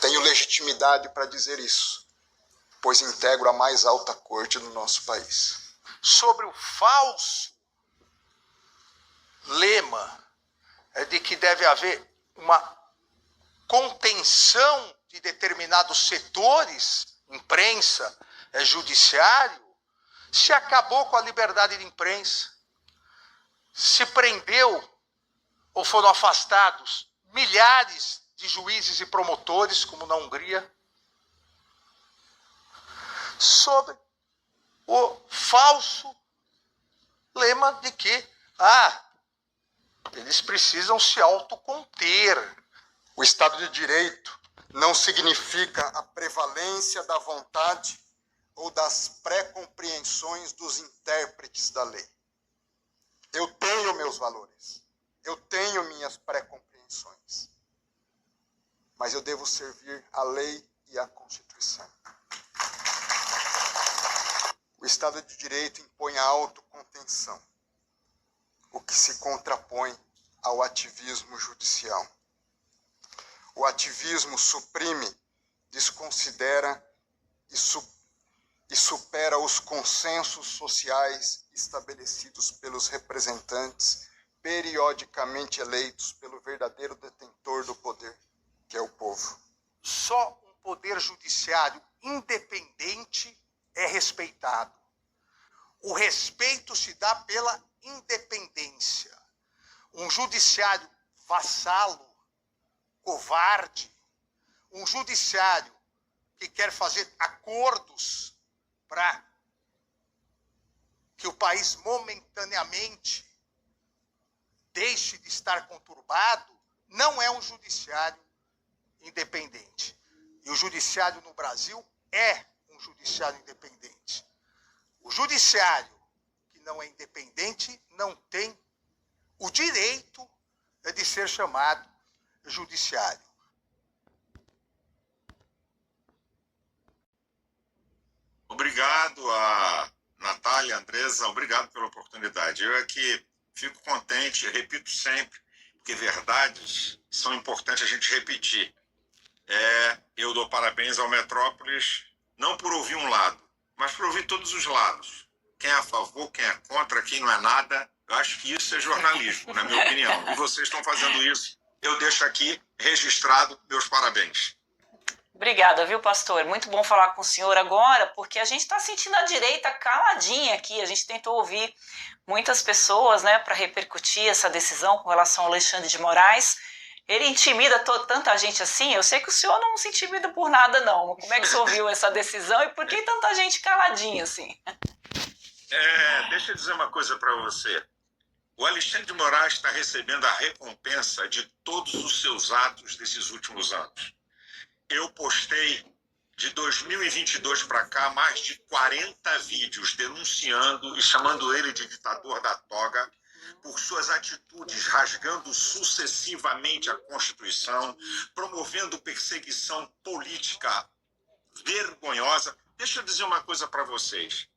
Tenho legitimidade para dizer isso, pois integro a mais alta corte do nosso país. Sobre o falso lema de que deve haver uma contenção de determinados setores, imprensa, judiciário, se acabou com a liberdade de imprensa, se prendeu ou foram afastados milhares de juízes e promotores, como na Hungria, sobre o falso lema de que eles precisam se autoconter. O Estado de Direito não significa a prevalência da vontade ou das pré-compreensões dos intérpretes da lei. Eu tenho meus valores, eu tenho minhas pré-compreensões, mas eu devo servir à lei e à Constituição. O Estado de Direito impõe a autocontenção, o que se contrapõe ao ativismo judicial. O ativismo suprime, desconsidera e supera os consensos sociais estabelecidos pelos representantes periodicamente eleitos pelo verdadeiro detentor do poder, que é o povo. Só um poder judiciário independente é respeitado. O respeito se dá pela independência. Um judiciário vassalo, covarde, um judiciário que quer fazer acordos para que o país momentaneamente deixe de estar conturbado, não é um judiciário independente. E o judiciário no Brasil é um judiciário independente. O judiciário que não é independente não tem o direito de ser chamado judiciário. Obrigado a Natália, Andresa, obrigado pela oportunidade. Eu aqui fico contente, repito sempre, porque verdades são importantes a gente repetir. Eu dou parabéns ao Metrópolis, não por ouvir um lado, mas por ouvir todos os lados. Quem é a favor, quem é contra, quem não é nada. Eu acho que isso é jornalismo, na minha opinião. E vocês estão fazendo isso. Eu deixo aqui registrado meus parabéns. Obrigada, viu, pastor? Muito bom falar com o senhor agora, porque a gente está sentindo a direita caladinha aqui. A gente tentou ouvir muitas pessoas, né, para repercutir essa decisão com relação ao Alexandre de Moraes. Ele intimida tanta gente assim? Eu sei que o senhor não se intimida por nada, não. Como é que o senhor viu essa decisão e por que tanta gente caladinha assim? Deixa eu dizer uma coisa para você. O Alexandre de Moraes está recebendo a recompensa de todos os seus atos desses últimos anos. Eu postei de 2022 para cá mais de 40 vídeos denunciando e chamando ele de ditador da toga por suas atitudes rasgando sucessivamente a Constituição, promovendo perseguição política vergonhosa. Deixa eu dizer uma coisa para vocês.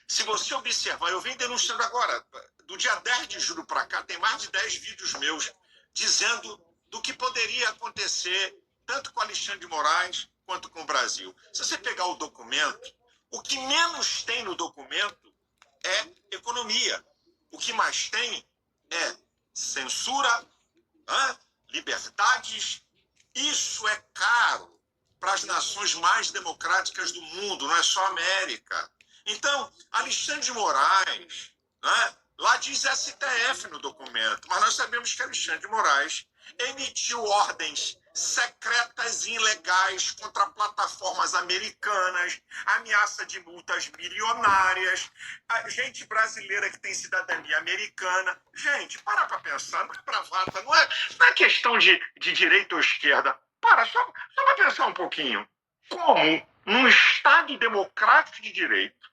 Se você observar, eu venho denunciando agora, do dia 10 de julho para cá, tem mais de 10 vídeos meus dizendo do que poderia acontecer tanto com Alexandre de Moraes quanto com o Brasil. Se você pegar o documento, o que menos tem no documento é economia. O que mais tem é censura, liberdades. Isso é caro para as nações mais democráticas do mundo, não é só a América. Então, Alexandre de Moraes, lá diz STF no documento, mas nós sabemos que Alexandre de Moraes emitiu ordens secretas e ilegais contra plataformas americanas, ameaça de multas milionárias, a gente brasileira que tem cidadania americana. Gente, para pensar, não é bravata, não é questão de direita ou esquerda. Só para pensar um pouquinho. Como, num Estado democrático de direito,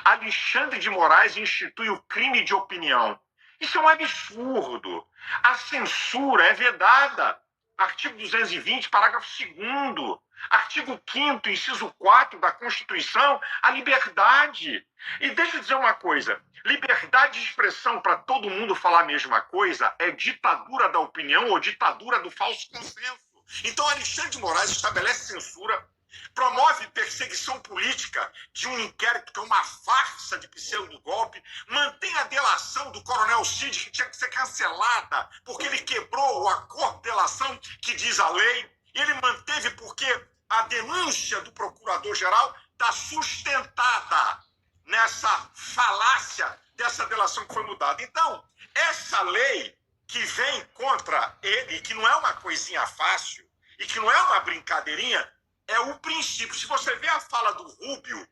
Alexandre de Moraes institui o crime de opinião? Isso é um absurdo. A censura é vedada. Artigo 220, parágrafo 2º. Artigo 5º, inciso 4 da Constituição, a liberdade. E deixa eu dizer uma coisa. Liberdade de expressão para todo mundo falar a mesma coisa é ditadura da opinião ou ditadura do falso consenso. Então, Alexandre de Moraes estabelece censura, promove perseguição política de um inquérito que é uma farsa de pseudo-golpe, mantém a delação do coronel Cid, que tinha que ser cancelada, porque ele quebrou o acordo de delação que diz a lei, e ele manteve porque a denúncia do procurador-geral está sustentada nessa falácia dessa delação que foi mudada. Então, essa lei que vem contra ele, que não é uma coisinha fácil, e que não é uma brincadeirinha, é o princípio. Se você vê a fala do Rubio,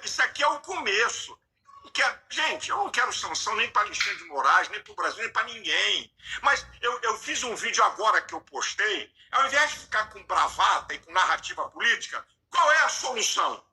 isso aqui é o começo. Gente, eu não quero sanção nem para Alexandre de Moraes, nem para o Brasil, nem para ninguém. Mas eu fiz um vídeo agora que eu postei, ao invés de ficar com bravata e com narrativa política, qual é a solução?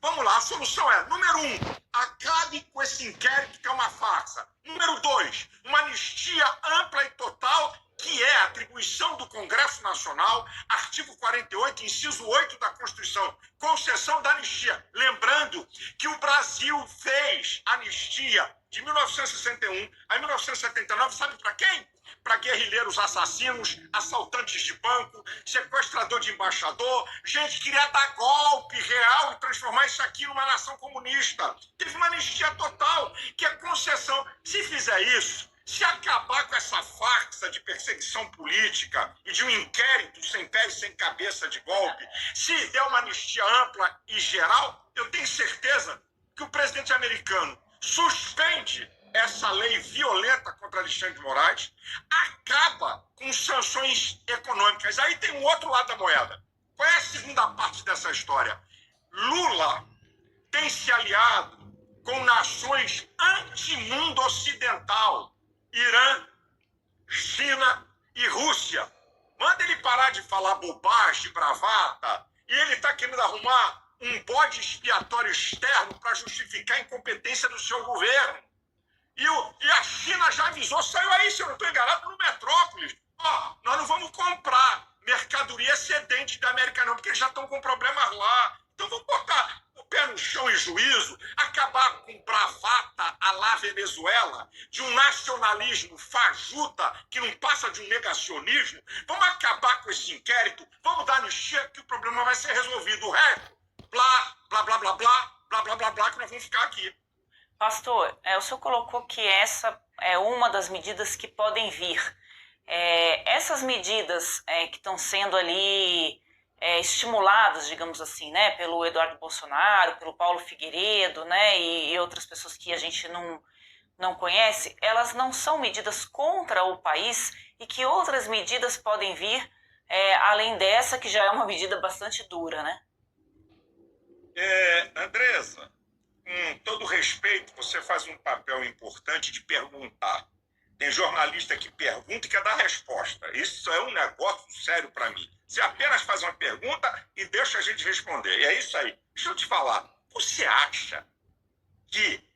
Vamos lá, a solução é, número 1, acabe com esse inquérito que é uma farsa. Número 2, uma anistia ampla e total, que é a atribuição do Congresso Nacional, artigo 48, inciso 8 da Constituição, concessão da anistia. Lembrando que o Brasil fez anistia de 1961 a 1979, sabe para quem? Para guerrilheiros assassinos, assaltantes de banco, sequestrador de embaixador, gente que queria dar golpe real e transformar isso aqui numa nação comunista. Teve uma anistia total, que é concessão. Se fizer isso, se acabar com essa farsa de perseguição política e de um inquérito sem pé e sem cabeça de golpe, se der uma anistia ampla e geral, eu tenho certeza que o presidente americano suspende essa lei violenta contra Alexandre de Moraes, acaba com sanções econômicas. Aí tem um outro lado da moeda. Qual é a segunda parte dessa história? Lula tem se aliado com nações anti-mundo ocidental, Irã, China e Rússia. Manda ele parar de falar bobagem, bravata, e ele está querendo arrumar um bode expiatório externo para justificar a incompetência do seu governo. E a China já avisou, saiu aí, se eu não estou enganado, no Metrópolis. Nós não vamos comprar mercadoria excedente da América não, porque eles já estão com problemas lá. Então vamos botar o pé no chão e juízo, acabar com bravata à la Venezuela, de um nacionalismo fajuta que não passa de um negacionismo. Vamos acabar com esse inquérito, vamos dar anistia que o problema vai ser resolvido. O resto, blá, blá, blá, blá, blá, blá, blá, blá, blá, que nós vamos ficar aqui. Pastor, o senhor colocou que essa é uma das medidas que podem vir. Essas medidas que estão sendo ali estimuladas, digamos assim, né, pelo Eduardo Bolsonaro, pelo Paulo Figueiredo, né, e outras pessoas que a gente não conhece, elas não são medidas contra o país e que outras medidas podem vir, além dessa, que já é uma medida bastante dura, né? Andressa, com todo respeito, você faz um papel importante de perguntar. Tem jornalista que pergunta e quer dar resposta. Isso é um negócio sério para mim. Você apenas faz uma pergunta e deixa a gente responder. E é isso aí. Deixa eu te falar. Você acha que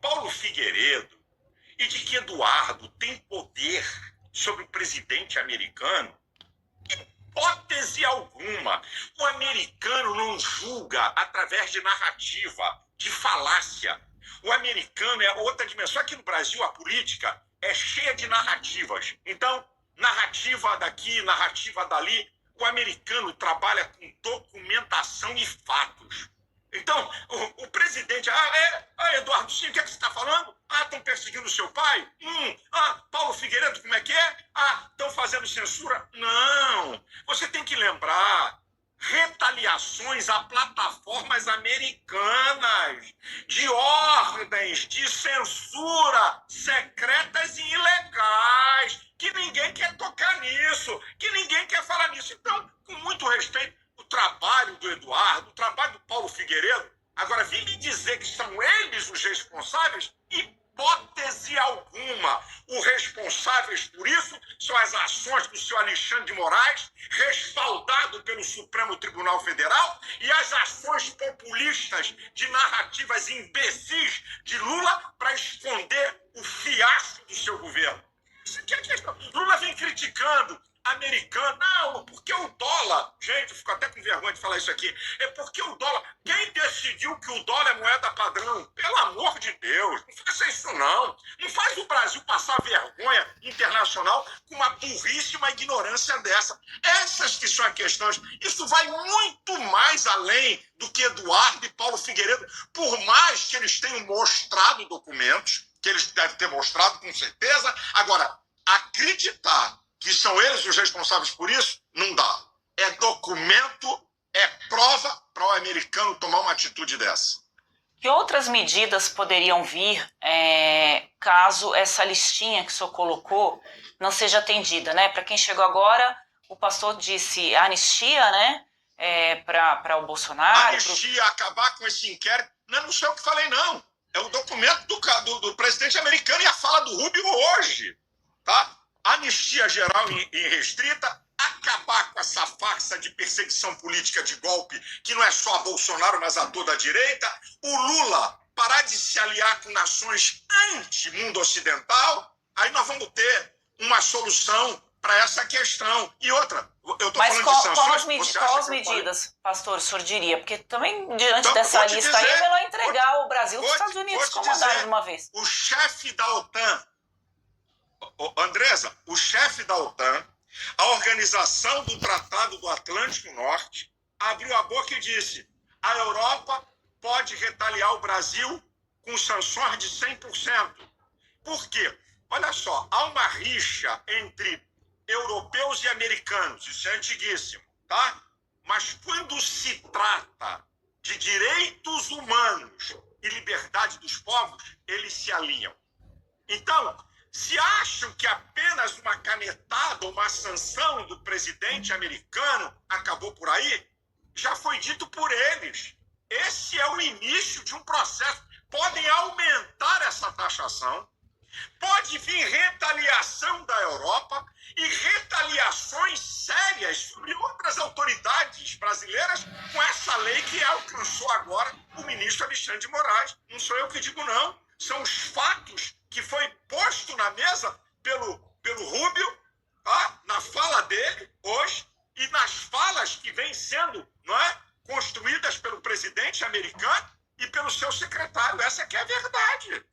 Paulo Figueiredo, e de que Eduardo tem poder sobre o presidente americano? Hipótese alguma. O americano não julga através de narrativa, de falácia. O americano é outra dimensão. Aqui no Brasil, a política é cheia de narrativas. Então, narrativa daqui, narrativa dali. O americano trabalha com documentação e fatos. Então, o presidente... Eduardo, sim, o que é que você está falando? Estão perseguindo seu pai? Paulo Figueiredo, como é que é? Estão fazendo censura? Não. Você tem que lembrar... retaliações a plataformas americanas, de ordens de censura secretas e ilegais, que ninguém quer tocar nisso, que ninguém quer falar nisso. Então, com muito respeito, o trabalho do Eduardo, o trabalho do Paulo Figueiredo, agora vim me dizer que são eles os responsáveis, hipótese alguma. Os responsáveis por isso são as ações do senhor Alexandre de Moraes, respaldado pelo Supremo Tribunal Federal, e as ações populistas de narrativas imbecis de Lula para esconder o fiasco do seu governo. Isso aqui é questão. Lula vem criticando americano. Não, porque o dólar, gente, eu fico até com vergonha de falar isso aqui, é porque o dólar, quem decidiu que o dólar é moeda padrão? Pelo amor de Deus, não faça isso não. Não faz o Brasil passar vergonha internacional com uma burrice e uma ignorância dessa. Essas que são as questões. Isso vai muito mais além do que Eduardo e Paulo Figueiredo, por mais que eles tenham mostrado documentos, que eles devem ter mostrado com certeza. Agora, acreditar que são eles os responsáveis por isso, não dá. É documento, é prova para o americano tomar uma atitude dessa. Que outras medidas poderiam vir caso essa listinha que o senhor colocou não seja atendida, né? Para quem chegou agora, o pastor disse anistia, né? Para o Bolsonaro. Anistia, acabar com esse inquérito. Não sei o que falei, não. É o documento do presidente americano e a fala do Rubio hoje. Tá? Anistia geral e restrita, acabar com essa farsa de perseguição política de golpe, que não é só a Bolsonaro, mas a toda a direita. O Lula parar de se aliar com nações anti-mundo ocidental. Aí nós vamos ter uma solução para essa questão. E outra, eu estou falando de sanções... Qual as medidas, pastor, o senhor diria? Porque também, diante dessa lista aí, é melhor entregar o Brasil para os Estados Unidos comandarem de uma vez. O chefe da OTAN, Andresa, o chefe da OTAN, a Organização do Tratado do Atlântico Norte, abriu a boca e disse: a Europa pode retaliar o Brasil com sanções de 100%. Por quê? Olha só, há uma rixa entre europeus e americanos, isso é antiguíssimo, tá? Mas quando se trata de direitos humanos e liberdade dos povos, eles se alinham. Então, se acham que apenas uma canetada ou uma sanção do presidente americano acabou por aí, já foi dito por eles. Esse é o início de um processo. Podem aumentar essa taxação, pode vir retaliação da Europa e retaliações sérias sobre outras autoridades brasileiras com essa lei que alcançou agora o ministro Alexandre de Moraes. Não sou eu que digo, não. São os fatos que foi posto na mesa pelo Rubio, tá? Na fala dele hoje e nas falas que vêm sendo, não é, construídas pelo presidente americano e pelo seu secretário. Essa que é a verdade.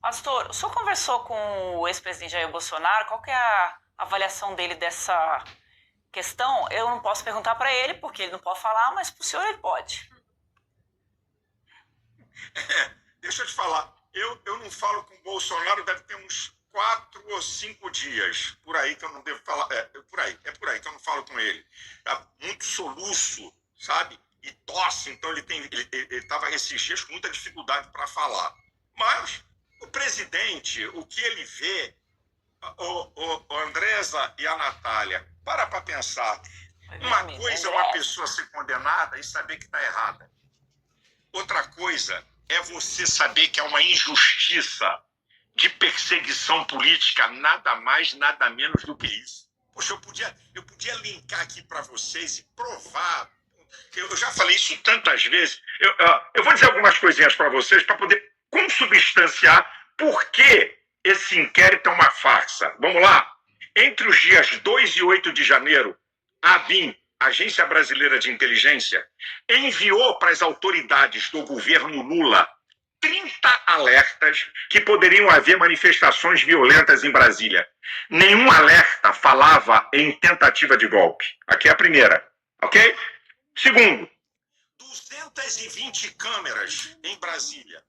Pastor, o senhor conversou com o ex-presidente Jair Bolsonaro? Qual que é a avaliação dele dessa questão? Eu não posso perguntar para ele, porque ele não pode falar, mas para o senhor ele pode. Deixa eu te falar. Eu não falo com o Bolsonaro, deve ter uns 4 ou 5 dias. Por aí que eu não devo falar. É por aí que eu não falo com ele. Tá muito soluço, sabe? E tosse, então ele estava esses dias com muita dificuldade para falar. Mas o presidente, o que ele vê, o Andresa e a Natália, para pensar. Uma coisa é uma pessoa ser condenada e saber que está errada. Outra coisa é você saber que é uma injustiça de perseguição política, nada mais, nada menos do que isso. Poxa, eu podia linkar aqui para vocês e provar. Eu já falei isso tantas vezes. Eu vou dizer algumas coisinhas para vocês para poder consubstanciar por que esse inquérito é uma farsa. Vamos lá? Entre os dias 2 e 8 de janeiro, a ABIN, Agência Brasileira de Inteligência, enviou para as autoridades do governo Lula 30 alertas que poderiam haver manifestações violentas em Brasília. Nenhum alerta falava em tentativa de golpe. Aqui é a primeira, ok? Segundo, 220 câmeras em Brasília.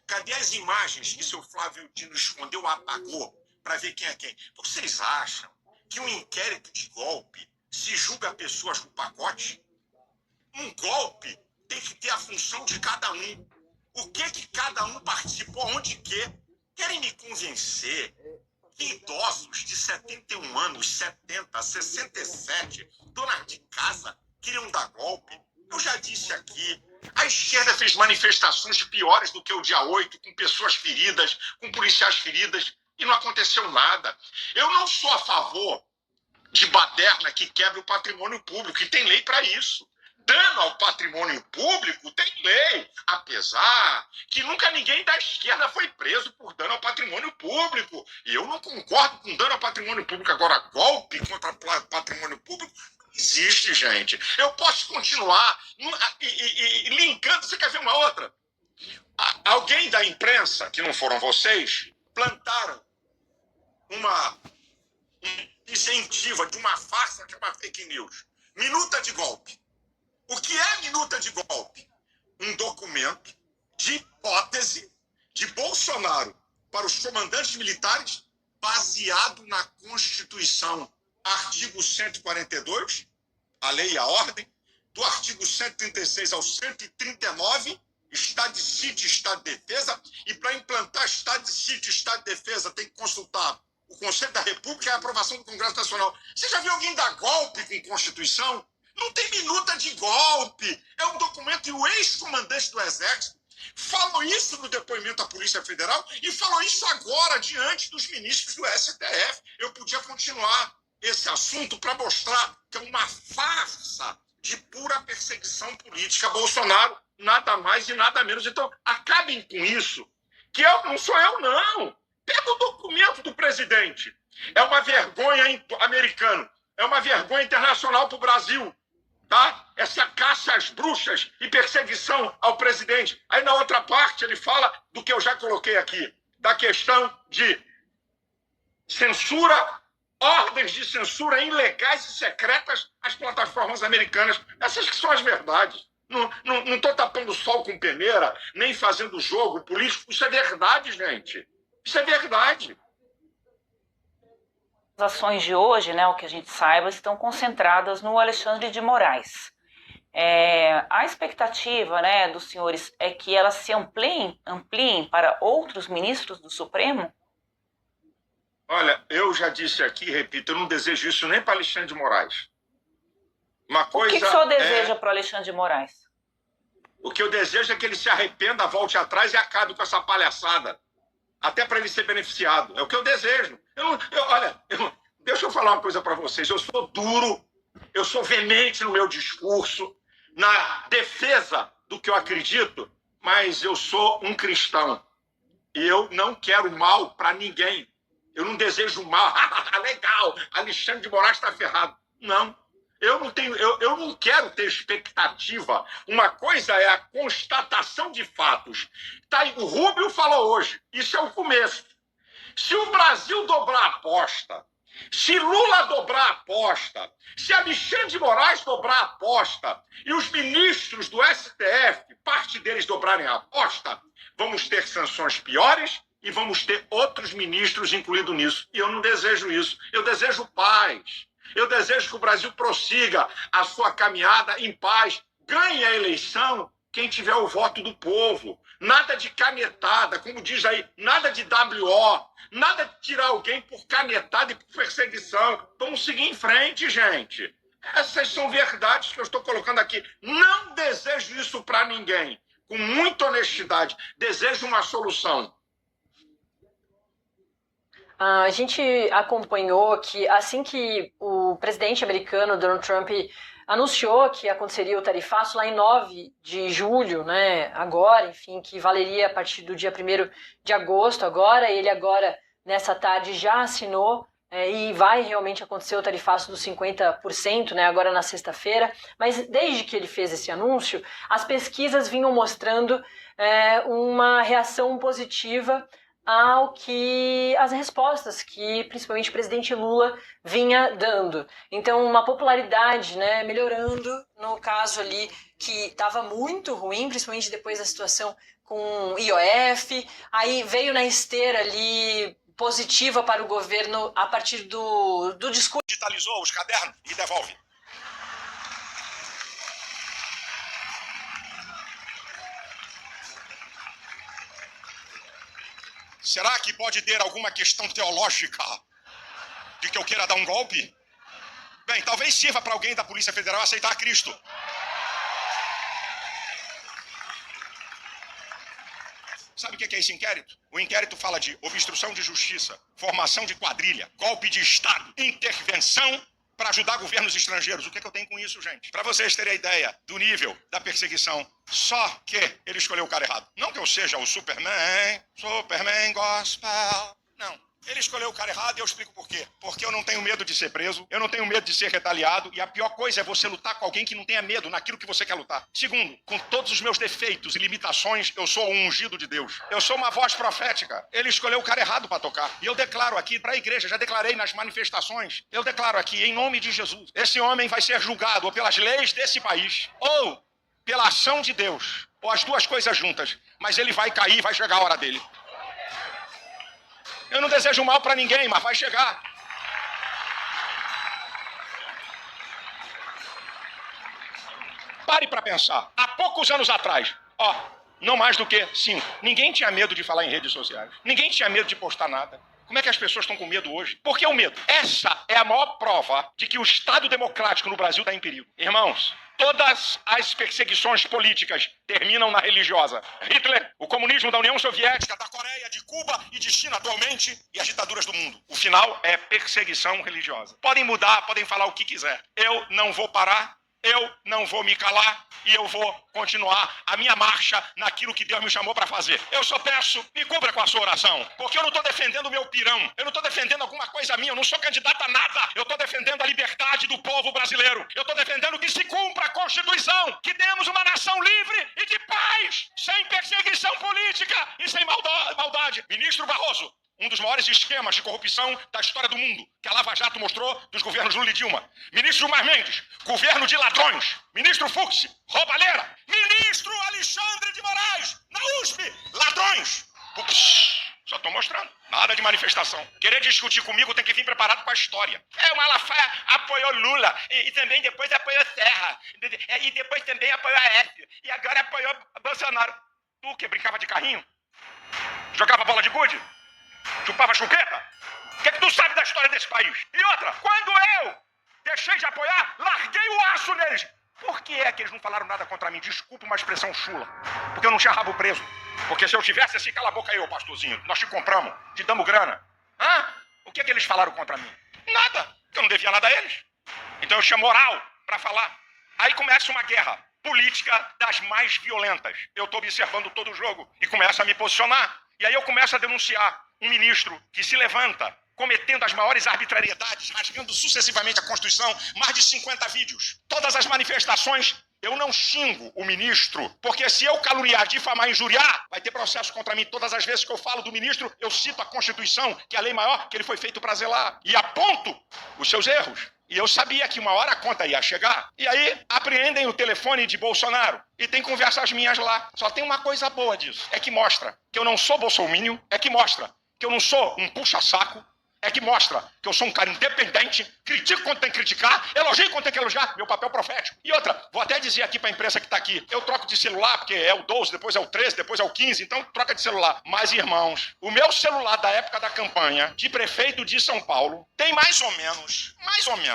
Cadê as imagens que seu Flávio Dino escondeu ou apagou para ver quem é quem? Vocês acham que um inquérito de golpe se julga pessoas no pacote? Um golpe tem que ter a função de cada um. O que cada um participou, onde quê? Querem me convencer que idosos de 71 anos, 70, 67, donas de casa, queriam dar golpe? Eu já disse aqui, a esquerda fez manifestações piores do que o dia 8, com pessoas feridas, com policiais feridas, e não aconteceu nada. Eu não sou a favor de baderna que quebra o patrimônio público, e tem lei para isso. dano ao patrimônio público tem lei, apesar que nunca ninguém da esquerda foi preso por dano ao patrimônio público. E eu não concordo com dano ao patrimônio público. Agora, golpe contra patrimônio público não existe, gente. Eu posso continuar linkando. Você quer ver uma outra? Alguém da imprensa, que não foram vocês, plantaram uma incentiva de uma farsa que é uma fake news. Minuta de golpe. O que é minuta de golpe? Um documento de hipótese de Bolsonaro para os comandantes militares baseado na Constituição. Artigo 142, a lei e a ordem, do artigo 136 ao 139, estado de sítio, estado de defesa, e para implantar estado de sítio, estado de defesa tem que consultar o Conselho da República e a aprovação do Congresso Nacional. Você já viu alguém dar golpe com Constituição? Não tem minuta de golpe. É um documento, e o ex-comandante do Exército falou isso no depoimento à Polícia Federal e falou isso agora diante dos ministros do STF. Eu podia continuar esse assunto para mostrar que é uma farsa de pura perseguição política. Bolsonaro, nada mais e nada menos. Então, acabem com isso, que não sou eu, não. Pega o documento do presidente. É uma vergonha americano. É uma vergonha internacional para o Brasil. Tá? Essa caça às bruxas e perseguição ao presidente. Aí na outra parte ele fala do que eu já coloquei aqui, da questão de censura, ordens de censura ilegais e secretas às plataformas americanas. Essas que são as verdades. Não estou tapando o sol com peneira, nem fazendo jogo político. Isso é verdade, gente. Isso é verdade. As ações de hoje, né, o que a gente saiba, estão concentradas no Alexandre de Moraes. A expectativa, né, dos senhores é que elas se ampliem para outros ministros do Supremo? Olha, eu já disse aqui, repito, eu não desejo isso nem para Alexandre de Moraes. Uma coisa o que o senhor deseja para o Alexandre de Moraes? O que eu desejo é que ele se arrependa, volte atrás e acabe com essa palhaçada. Até para ele ser beneficiado. É o que eu desejo. Deixa eu falar uma coisa para vocês. Eu sou duro, eu sou veemente no meu discurso, na defesa do que eu acredito, mas eu sou um cristão. E eu não quero mal para ninguém. Eu não desejo mal. Legal, Alexandre de Moraes está ferrado. Não. Eu não quero ter expectativa. Uma coisa é a constatação de fatos. Tá, o Rubio falou hoje, isso é o começo. Se o Brasil dobrar a aposta, se Lula dobrar a aposta, se Alexandre de Moraes dobrar a aposta e os ministros do STF, parte deles dobrarem a aposta, vamos ter sanções piores e vamos ter outros ministros incluídos nisso. E eu não desejo isso. Eu desejo paz. Eu desejo que o Brasil prossiga a sua caminhada em paz. Ganhe a eleição quem tiver o voto do povo. Nada de canetada, como diz aí, nada de WO, nada de tirar alguém por canetada e por perseguição. Vamos seguir em frente, gente. Essas são verdades que eu estou colocando aqui. Não desejo isso para ninguém. Com muita honestidade, desejo uma solução. A gente acompanhou que assim que o presidente americano, Donald Trump, anunciou que aconteceria o tarifaço lá em 9 de julho, né, agora, enfim, que valeria a partir do dia 1º de agosto agora, ele agora, nessa tarde, já assinou e vai realmente acontecer o tarifaço dos 50%, né, agora na sexta-feira, mas desde que ele fez esse anúncio, as pesquisas vinham mostrando uma reação positiva ao que as respostas que principalmente o presidente Lula vinha dando. Então, uma popularidade, né, melhorando no caso ali que estava muito ruim, principalmente depois da situação com IOF, aí veio na esteira ali positiva para o governo a partir do discurso. Digitalizou os cadernos e devolve. Será que pode ter alguma questão teológica de que eu queira dar um golpe? Bem, talvez sirva para alguém da Polícia Federal aceitar Cristo. Sabe o que é esse inquérito? O inquérito fala de obstrução de justiça, formação de quadrilha, golpe de Estado, intervenção para ajudar governos estrangeiros. O que é que eu tenho com isso, gente? Para vocês terem a ideia do nível da perseguição. Só que ele escolheu o cara errado. Não que eu seja o Superman Gospel. Não. Ele escolheu o cara errado e eu explico por quê. Porque eu não tenho medo de ser preso, eu não tenho medo de ser retaliado, e a pior coisa é você lutar com alguém que não tenha medo naquilo que você quer lutar. Segundo, com todos os meus defeitos e limitações, eu sou um ungido de Deus. Eu sou uma voz profética. Ele escolheu o cara errado para tocar. E eu declaro aqui para a igreja, já declarei nas manifestações, eu declaro aqui, em nome de Jesus, esse homem vai ser julgado ou pelas leis desse país, ou pela ação de Deus, ou as duas coisas juntas. Mas ele vai cair, vai chegar a hora dele. Eu não desejo mal para ninguém, mas vai chegar. Pare para pensar. Há poucos anos atrás, não mais do que 5, ninguém tinha medo de falar em redes sociais. Ninguém tinha medo de postar nada. Como é que as pessoas estão com medo hoje? Por que o medo? Essa é a maior prova de que o Estado democrático no Brasil está em perigo. Irmãos, todas as perseguições políticas terminam na religiosa. Hitler, o comunismo da União Soviética, da Coreia, de Cuba e de China atualmente, e as ditaduras do mundo. O final é perseguição religiosa. Podem mudar, podem falar o que quiser. Eu não vou parar. Eu não vou me calar e eu vou continuar a minha marcha naquilo que Deus me chamou para fazer. Eu só peço, me cubra com a sua oração, porque eu não estou defendendo o meu pirão, eu não estou defendendo alguma coisa minha, eu não sou candidato a nada, eu estou defendendo a liberdade do povo brasileiro, eu estou defendendo que se cumpra a Constituição, que temos uma nação livre e de paz, sem perseguição política e sem maldade. Ministro Barroso, um dos maiores esquemas de corrupção da história do mundo, que a Lava Jato mostrou dos governos Lula e Dilma. Ministro Gilmar Mendes, governo de ladrões. Ministro Fux, roubalheira. Ministro Alexandre de Moraes, na USP, ladrões. Ups, só estou mostrando. Nada de manifestação. Querer discutir comigo tem que vir preparado com a história. O Malafaia apoiou Lula, e também depois apoiou Serra, e depois também apoiou Aécio, e agora apoiou Bolsonaro. Tu que brincava de carrinho? Jogava bola de gude? Chupava chupeta? O que tu sabe da história desse país? E outra, quando eu deixei de apoiar, larguei o aço neles. Por que é que eles não falaram nada contra mim? Desculpa uma expressão chula. Porque eu não tinha rabo preso. Porque se eu tivesse, assim, cala a boca aí, ô pastorzinho. Nós te compramos, te damos grana. O que é que eles falaram contra mim? Nada. Eu não devia nada a eles. Então eu tinha moral pra falar. Aí começa uma guerra política das mais violentas. Eu tô observando todo o jogo e começo a me posicionar. E aí eu começo a denunciar um ministro que se levanta cometendo as maiores arbitrariedades, rasgando sucessivamente a Constituição, mais de 50 vídeos. Todas as manifestações, eu não xingo o ministro, porque se eu caluniar, difamar, injuriar, vai ter processo contra mim. Todas as vezes que eu falo do ministro, eu cito a Constituição, que é a lei maior, que ele foi feito para zelar, e aponto os seus erros. E eu sabia que uma hora a conta ia chegar. E aí, apreendem o telefone de Bolsonaro. E tem conversas minhas lá. Só tem uma coisa boa disso. É que mostra que eu não sou bolsominion. É que mostra que eu não sou um puxa-saco. É que mostra que eu sou um cara independente, critico quando tem que criticar, elogio quando tem que elogiar, meu papel profético. E outra, vou até dizer aqui pra imprensa que tá aqui, eu troco de celular, porque é o 12, depois é o 13, depois é o 15, então troca de celular. Mas, irmãos, o meu celular da época da campanha de prefeito de São Paulo tem mais ou menos,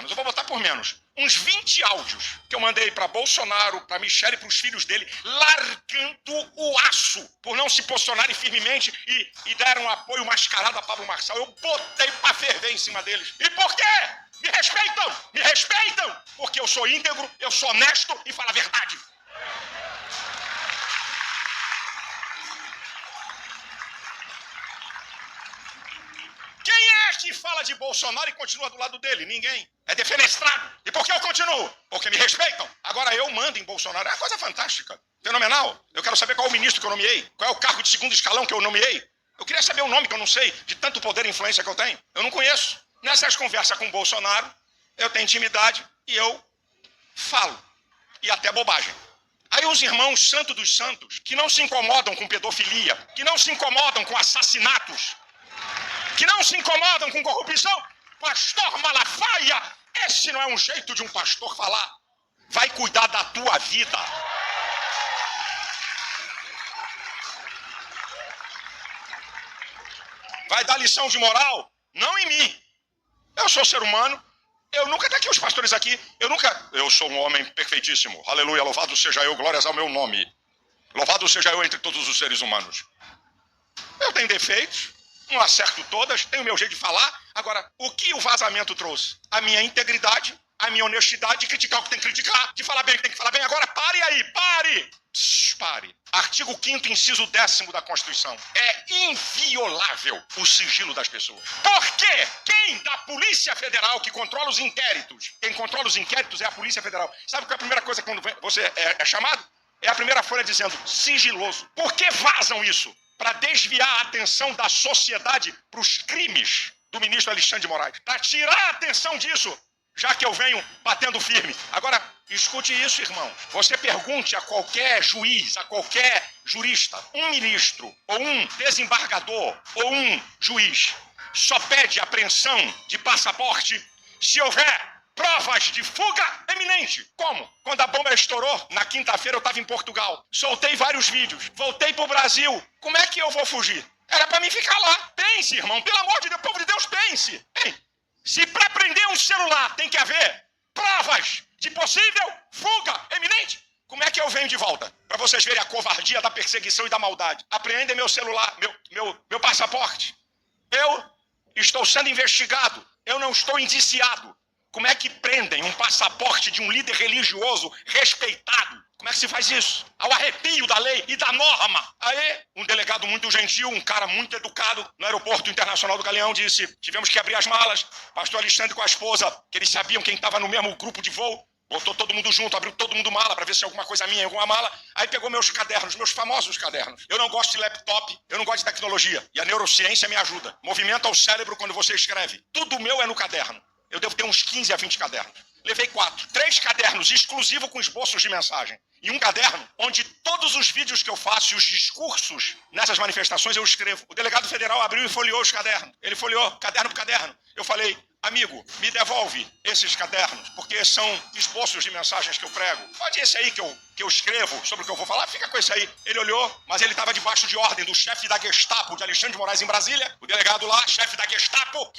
eu vou botar por menos, uns 20 áudios que eu mandei para Bolsonaro, para Michele e para os filhos dele, largando o aço por não se posicionarem firmemente e deram apoio mascarado a Pablo Marçal. Eu botei para ferver em cima deles. E por quê? Me respeitam! Me respeitam! Porque eu sou íntegro, eu sou honesto e falo a verdade. Quem é que fala de Bolsonaro e continua do lado dele? Ninguém. É defenestrado. E por que eu continuo? Porque me respeitam. Agora eu mando em Bolsonaro. É uma coisa fantástica. Fenomenal. Eu quero saber qual é o ministro que eu nomeei. Qual é o cargo de segundo escalão que eu nomeei. Eu queria saber o nome que eu não sei, de tanto poder e influência que eu tenho. Eu não conheço. Nessas conversas com o Bolsonaro, eu tenho intimidade e eu falo. E até bobagem. Aí os irmãos santos dos santos, que não se incomodam com pedofilia, que não se incomodam com assassinatos, que não se incomodam com corrupção, pastor Malafaia, esse não é um jeito de um pastor falar. Vai cuidar da tua vida. Vai dar lição de moral? Não em mim. Eu sou ser humano. Eu nunca, até aqui os pastores aqui, eu sou um homem perfeitíssimo. Aleluia, louvado seja eu, glórias ao meu nome. Louvado seja eu entre todos os seres humanos. Eu tenho defeitos, não acerto todas, tenho o meu jeito de falar. Agora, o que o vazamento trouxe? A minha integridade, a minha honestidade, de criticar o que tem que criticar, de falar bem o que tem que falar bem. Agora, pare aí, pare! Pare. Artigo 5º, inciso 10º da Constituição. É inviolável o sigilo das pessoas. Por quê? Quem da Polícia Federal que controla os inquéritos? Quem controla os inquéritos é a Polícia Federal. Sabe qual é a primeira coisa quando você é chamado? É a primeira folha dizendo sigiloso. Por que vazam isso? Para desviar a atenção da sociedade para os crimes do ministro Alexandre de Moraes. Para tirar a atenção disso, já que eu venho batendo firme. Agora, escute isso, irmão. Você pergunte a qualquer juiz, a qualquer jurista, um ministro, ou um desembargador, ou um juiz, só pede apreensão de passaporte se houver provas de fuga eminente. Como? Quando a bomba estourou, na quinta-feira eu estava em Portugal. Soltei vários vídeos. Voltei pro Brasil. Como é que eu vou fugir? Era para mim ficar lá. Pense, irmão. Pelo amor de Deus, povo de Deus, pense. Hein? Se para prender um celular tem que haver provas de possível fuga eminente, como é que eu venho de volta? Para vocês verem a covardia da perseguição e da maldade. Apreendem meu celular, meu passaporte. Eu estou sendo investigado. Eu não estou indiciado. Como é que prendem um passaporte de um líder religioso respeitado? Como é que se faz isso? Ao arrepio da lei e da norma. Aí, um delegado muito gentil, um cara muito educado, no aeroporto internacional do Galeão, disse: tivemos que abrir as malas. Pastor Alexandre com a esposa, que eles sabiam quem estava no mesmo grupo de voo, botou todo mundo junto, abriu todo mundo mala para ver se alguma coisa minha, alguma mala. Aí pegou meus cadernos, meus famosos cadernos. Eu não gosto de laptop, eu não gosto de tecnologia. E a neurociência me ajuda. Movimenta o cérebro quando você escreve. Tudo meu é no caderno. Eu devo ter uns 15 a 20 cadernos. Levei 4. 3 cadernos exclusivos com esboços de mensagem. E um caderno onde todos os vídeos que eu faço e os discursos nessas manifestações eu escrevo. O delegado federal abriu e folheou os cadernos. Ele folheou caderno por caderno. Eu falei: amigo, me devolve esses cadernos, porque são esboços de mensagens que eu prego. Pode esse aí que eu escrevo sobre o que eu vou falar, fica com esse aí. Ele olhou, mas ele estava debaixo de ordem do chefe da Gestapo de Alexandre de Moraes em Brasília. O delegado lá, chefe da Gestapo,